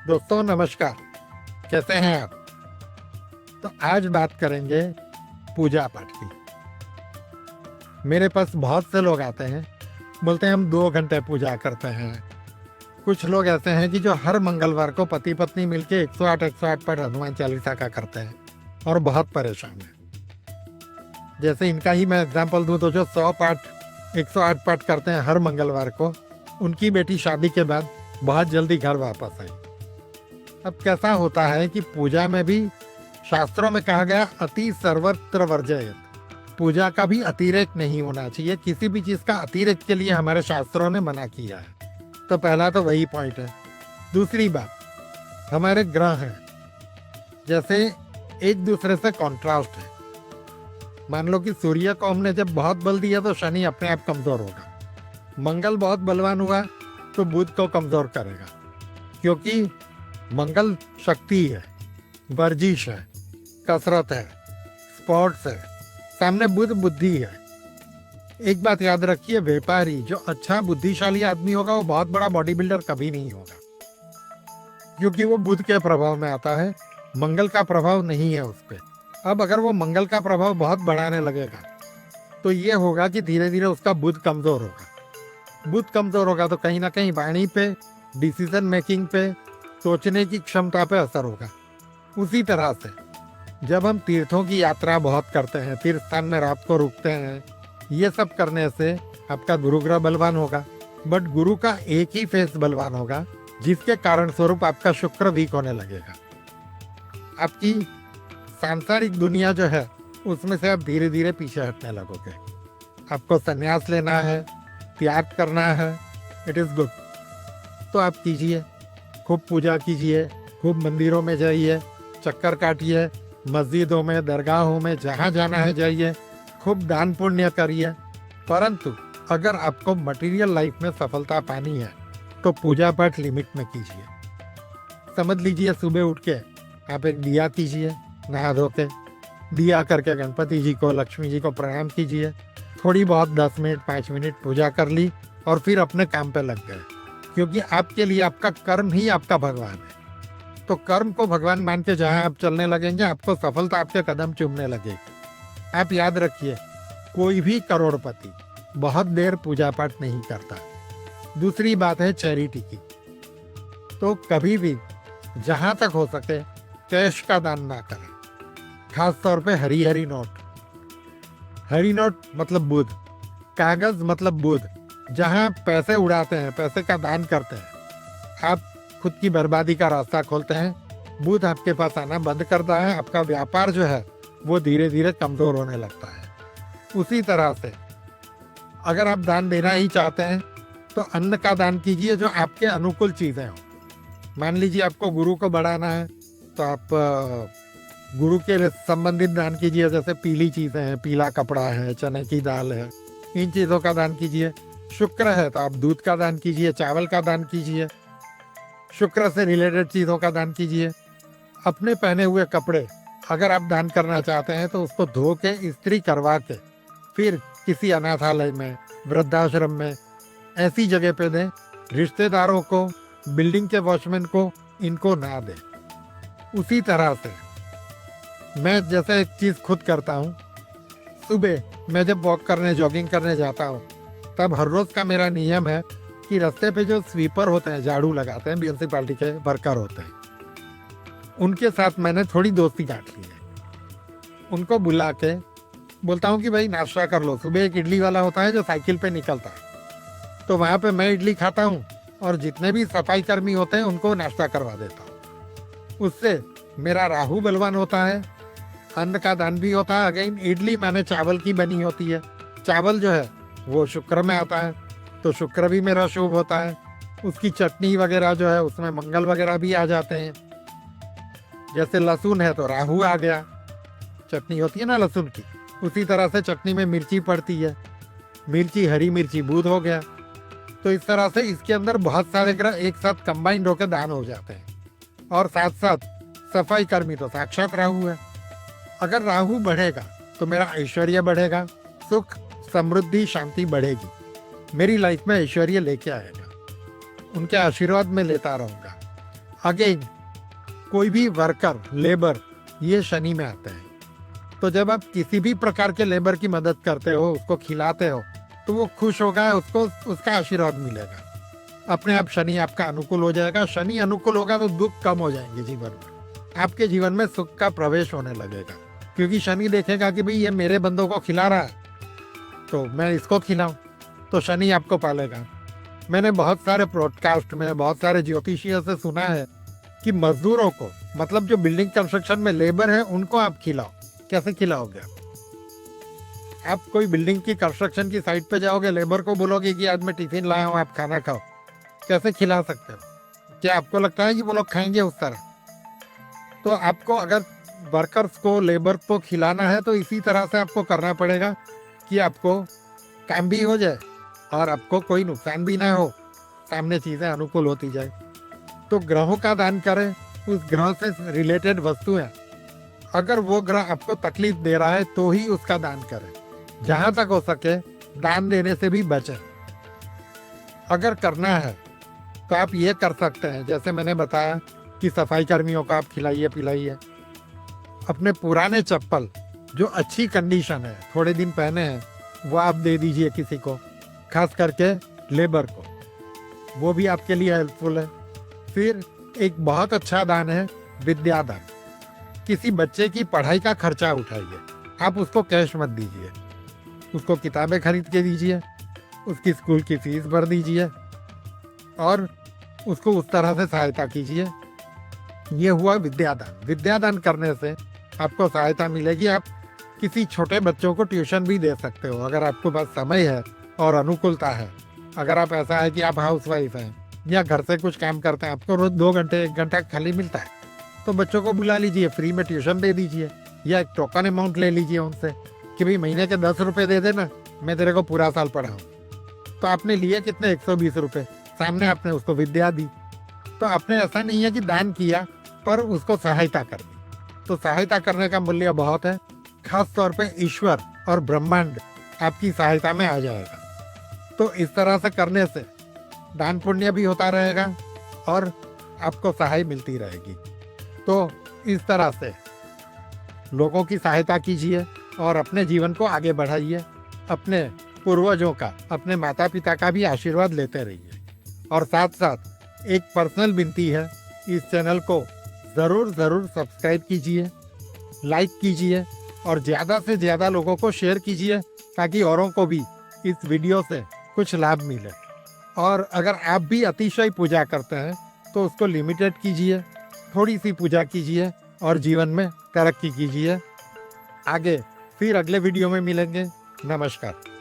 दोस्तों नमस्कार। कैसे हैं आप? तो आज बात करेंगे पूजा पाठ की। मेरे पास बहुत से लोग आते हैं, बोलते हैं हम 2 घंटे पूजा करते हैं। कुछ लोग ऐसे हैं कि जो हर मंगलवार को पति पत्नी मिलके 108 पाठ हनुमान चालीसा का करते हैं और बहुत परेशान हैं। जैसे इनका ही मैं एग्जाम्पल दूं तो जो 108 पाठ करते हैं हर मंगलवार को, उनकी बेटी शादी के बाद बहुत जल्दी घर वापस आई। अब कैसा होता है कि पूजा में भी शास्त्रों में कहा गया अति सर्वत्र वर्जयेत, पूजा का भी अतिरेक नहीं होना चाहिए। किसी भी चीज का अतिरेक के लिए हमारे शास्त्रों ने मना किया है। तो पहला तो वही पॉइंट है। दूसरी बात, हमारे ग्रह हैं जैसे एक दूसरे से कॉन्ट्रास्ट है। मान लो कि सूर्य को हमने जब बहुत बल दिया तो शनि अपने आप कमजोर होगा। मंगल बहुत बलवान हुआ तो बुध को कमजोर करेगा, क्योंकि मंगल शक्ति है, वर्जिश है, कसरत है, स्पोर्ट्स है, सामने बुध बुद्धि है। एक बात याद रखिए, व्यापारी जो अच्छा बुद्धिशाली आदमी होगा वो बहुत बड़ा बॉडी बिल्डर कभी नहीं होगा, क्योंकि वो बुध के प्रभाव में आता है, मंगल का प्रभाव नहीं है उस पर। अब अगर वो मंगल का प्रभाव बहुत बढ़ाने लगेगा तो ये होगा कि धीरे धीरे उसका बुध कमजोर होगा। बुध कमजोर होगा तो कहीं ना कहीं वाणी पे, डिसीजन मेकिंग पे, सोचने की क्षमता पे असर होगा। उसी तरह से जब हम तीर्थों की यात्रा बहुत करते हैं, तीर्थ स्थान में रात को रुकते हैं, ये सब करने से आपका गुरु ग्रह बलवान होगा, बट गुरु का एक ही फेस बलवान होगा, जिसके कारण स्वरूप आपका शुक्र वीक होने लगेगा। आपकी सांसारिक दुनिया जो है उसमें से आप धीरे धीरे पीछे हटने लगोगे। आपको संन्यास लेना है, त्याग करना है, इट इज गुड, तो आप कीजिए। खूब पूजा कीजिए, खूब मंदिरों में जाइए, चक्कर काटिए, मस्जिदों में, दरगाहों में, जहाँ जाना है जाइए, खूब दान पुण्य करिए। परंतु अगर आपको मटेरियल लाइफ में सफलता पानी है तो पूजा पाठ लिमिट में कीजिए। समझ लीजिए सुबह उठ के आप एक दिया कीजिए, नहा धो के दिया करके गणपति जी को, लक्ष्मी जी को प्रणाम कीजिए। थोड़ी बहुत 10 मिनट 5 मिनट पूजा कर ली और फिर अपने काम पे लग गए, क्योंकि आपके लिए आपका कर्म ही आपका भगवान है। तो कर्म को भगवान मान के जहाँ आप चलने लगेंगे, आपको सफलता आपके कदम चूमने लगेगी। आप याद रखिए, कोई भी करोड़पति बहुत देर पूजा पाठ नहीं करता। दूसरी बात है चैरिटी की, तो कभी भी जहाँ तक हो सके कैश का दान ना करें, खास तौर पे हरी हरी नोट। हरी नोट मतलब बुध, कागज मतलब बुध। जहाँ पैसे उड़ाते हैं, पैसे का दान करते हैं, आप खुद की बर्बादी का रास्ता खोलते हैं। बुध आपके पास आना बंद करता है, आपका व्यापार जो है वो धीरे धीरे कमजोर होने लगता है। उसी तरह से अगर आप दान देना ही चाहते हैं तो अन्न का दान कीजिए जो आपके अनुकूल चीजें हों। मान लीजिए आपको गुरु को बढ़ाना है तो आप गुरु के संबंधित दान कीजिए, जैसे पीली चीजें हैं, पीला कपड़ा है, चने की दाल है, इन चीजों का दान कीजिए। शुक्र है तो आप दूध का दान कीजिए, चावल का दान कीजिए, शुक्र से रिलेटेड चीजों का दान कीजिए। अपने पहने हुए कपड़े अगर आप दान करना चाहते हैं तो उसको धो के, इस्त्री करवा के, फिर किसी अनाथालय में, वृद्धाश्रम में, ऐसी जगह पे दें। रिश्तेदारों को, बिल्डिंग के वॉचमैन को इनको ना दें। उसी तरह से मैं जैसे एक चीज खुद करता हूँ, सुबह मैं जब वॉक करने, जॉगिंग करने जाता हूँ, तब हर रोज का मेरा नियम है कि रास्ते पे जो स्वीपर होते हैं, झाड़ू लगाते हैं, म्यूनसिपालिटी के वर्कर होते हैं, उनके साथ मैंने थोड़ी दोस्ती काट ली है। उनको बुला के बोलता हूँ कि भाई नाश्ता कर लो। सुबह एक इडली वाला होता है जो साइकिल पे निकलता है, तो वहाँ पे मैं इडली खाता हूँ और जितने भी सफाई कर्मी होते हैं उनको नाश्ता करवा देता हूँ। उससे मेरा राहु बलवान होता है, अन्न का दान भी होता है। अगेन इडली माने चावल की बनी होती है, चावल जो है वो शुक्र में आता है, तो शुक्र भी मेरा शुभ होता है। उसकी चटनी वगैरह जो है उसमें मंगल वगैरह भी आ जाते हैं। जैसे लहसुन है तो राहु आ गया, चटनी होती है ना लहसुन की, उसी तरह से चटनी में मिर्ची पड़ती है, मिर्ची, हरी मिर्ची बुध हो गया। तो इस तरह से इसके अंदर बहुत सारे ग्रह एक साथ कंबाइंड होकर दान हो जाते हैं। और साथ साथ सफाई कर्मी तो साक्षात राहु है। अगर राहु बढ़ेगा तो मेरा ऐश्वर्य बढ़ेगा, सुख, समृद्धि, शांति बढ़ेगी, मेरी लाइफ में ऐश्वर्य लेके आएगा, उनके आशीर्वाद में लेता रहूंगा। अगेन, कोई भी वर्कर, लेबर, ये शनि में आते हैं। तो जब आप किसी भी प्रकार के लेबर की मदद करते हो, उसको खिलाते हो, तो वो खुश होगा, उसको उसका आशीर्वाद मिलेगा। अपने आप शनि आपका अनुकूल हो जाएगा। शनि अनुकूल होगा तो दुख कम हो जाएंगे जीवन में। आपके जीवन में सुख का प्रवेश होने लगेगा, क्योंकि शनि देखेगा कि भाई ये मेरे बंदों को खिला रहा है, तो मैं इसको खिलाऊं, तो शनि आपको पालेगा। मैंने बहुत सारे पॉडकास्ट में, बहुत सारे ज्योतिषियों से सुना है कि मजदूरों को, मतलब जो बिल्डिंग कंस्ट्रक्शन में लेबर है, उनको आप खिलाओ। कैसे खिलाओगे आप कोई बिल्डिंग की कंस्ट्रक्शन की साइट पे जाओगे, लेबर को बोलोगे कि आज मैं टिफिन लाया हूँ, आप खाना खाओ, कैसे खिला सकते हो? क्या आपको लगता है कि वो लोग खाएंगे उस तरह? तो आपको अगर वर्कर्स को, लेबर को खिलाना है, तो इसी तरह से आपको करना पड़ेगा कि आपको काम भी हो जाए और आपको कोई नुकसान भी ना हो, सामने चीज़ें अनुकूल होती जाए। तो ग्रहों का दान करें, उस ग्रह से रिलेटेड वस्तुएं, अगर वो ग्रह आपको तकलीफ दे रहा है तो ही उसका दान करें। जहाँ तक हो सके दान देने से भी बचें। अगर करना है तो आप ये कर सकते हैं, जैसे मैंने बताया कि सफाई कर्मियों को आप खिलाइए पिलाइए। अपने पुराने चप्पल जो अच्छी कंडीशन है, थोड़े दिन पहने हैं, वो आप दे दीजिए किसी को, खास करके लेबर को, वो भी आपके लिए हेल्पफुल है। फिर एक बहुत अच्छा दान है विद्यादान। किसी बच्चे की पढ़ाई का खर्चा उठाइए, आप उसको कैश मत दीजिए, उसको किताबें खरीद के दीजिए, उसकी स्कूल की फीस भर दीजिए और उसको उस तरह से सहायता कीजिए। ये हुआ विद्यादान। विद्यादान करने से आपको सहायता मिलेगी। आप किसी छोटे बच्चों को ट्यूशन भी दे सकते हो, अगर आपके पास समय है और अनुकूलता है। अगर आप ऐसा है कि आप हाउसवाइफ हैं या घर से कुछ काम करते हैं, आपको रोज 2 घंटे 1 घंटा खाली मिलता है, तो बच्चों को बुला लीजिए, फ्री में ट्यूशन दे दीजिए, या एक टोकन अमाउंट ले लीजिए उनसे कि भाई महीने के 10 रुपए दे देना, मैं तेरे को पूरा साल पढ़ाऊँ। तो आपने लिए कितने? 120 रुपए, सामने आपने उसको विद्या दी। तो आपने ऐसा नहीं है कि दान किया पर उसको सहायता कर दी। तो सहायता करने का मूल्य बहुत है। खास तौर पे ईश्वर और ब्रह्मांड आपकी सहायता में आ जाएगा। तो इस तरह से करने से दान पुण्य भी होता रहेगा और आपको सहाय मिलती रहेगी। तो इस तरह से लोगों की सहायता कीजिए और अपने जीवन को आगे बढ़ाइए। अपने पूर्वजों का, अपने माता पिता का भी आशीर्वाद लेते रहिए। और साथ साथ एक पर्सनल विनती है, इस चैनल को ज़रूर सब्सक्राइब कीजिए, लाइक कीजिए और ज़्यादा से ज़्यादा लोगों को शेयर कीजिए, ताकि औरों को भी इस वीडियो से कुछ लाभ मिले। और अगर आप भी अतिशय पूजा करते हैं तो उसको लिमिटेड कीजिए, थोड़ी सी पूजा कीजिए और जीवन में तरक्की कीजिए। आगे फिर अगले वीडियो में मिलेंगे। नमस्कार।